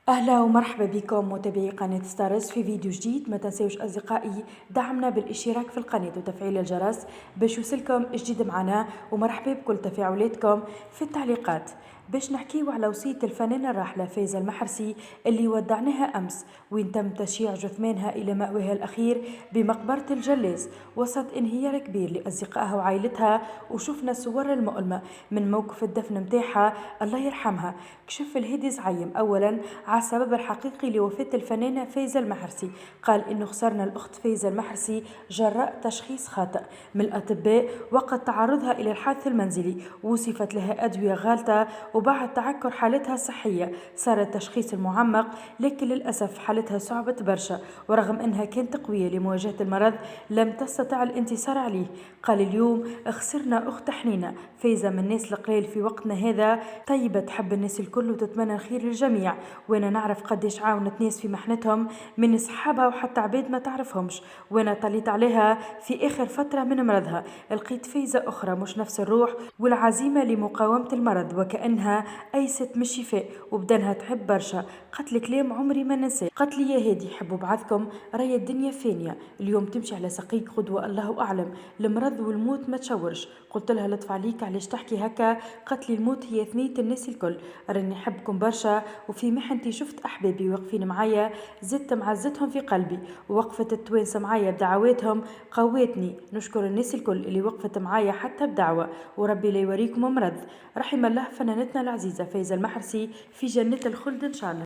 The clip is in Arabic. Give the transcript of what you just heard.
أهلا ومرحبا بكم متابعي قناة ستارز في فيديو جديد. ما تنسوش أصدقائي دعمنا بالاشتراك في القناة وتفعيل الجرس باش يوصلكم جديد معنا، ومرحبا بكل تفاعلاتكم في التعليقات. باش نحكيو على وصية الفنانة الراحلة فايزة المحرسي اللي ودعناها أمس، وين تم تشييع جثمانها إلى مأويها الأخير بمقبرة الجلاز وسط انهيار كبير لأصدقائها وعائلتها. وشفنا صور المؤلمة من موقف الدفن متاعها، الله يرحمها. كشف الهادي زعيم أولا على السبب الحقيقي لوفاة الفنانة فايزة المحرسي، قال إنه خسرنا الأخت فايزة المحرسي جراء تشخيص خاطئ من الأطباء وقت تعرضها إلى الحادث المنزلي، وصفت لها أدوية غالطة، وبعد تعكر حالتها الصحية صار التشخيص المعمق، لكن للأسف حالتها صعبت برشا، ورغم أنها كانت قوية لمواجهة المرض لم تستطع الانتصار عليه. قال اليوم خسرنا أخت حنينة، فايزة من الناس القليل في وقتنا هذا، طيبة تحب الناس الكل وتتمنى الخير للجميع، وانا نعرف قديش عاونت ناس في محنتهم من صحابها وحتى عباد ما تعرفهمش، وانا طليت عليها في اخر فتره من مرضها، لقيت فايزه اخرى مش نفس الروح والعزيمه لمقاومه المرض، وكانها ايست من الشفاء وبدنها تحب برشا. قالت لي كلام عمري ما ننساه، قالت لي يا هادي حبوا بعضكم، راهي الدنيا فانيه، اليوم تمشي على ساقيك غدوه الله اعلم، المرض والموت ما تشورش. قلت لها لطف عليك علاش تحكي هكا؟ قالت لي الموت هي ثنية الناس الكل، راني نحبكم برشا، وفي محنتي شفت أحبابي واقفين معايا، زدت معزتهم في قلبي، ووقفت التوانسة معايا بدعواتهم قواتني. نشكر الناس الكل اللي وقفت معايا حتى بدعوة، وربي لا يوريكم مرض. رحم الله فنانتنا العزيزة فايزة المحرسي في جنة الخلد إن شاء الله.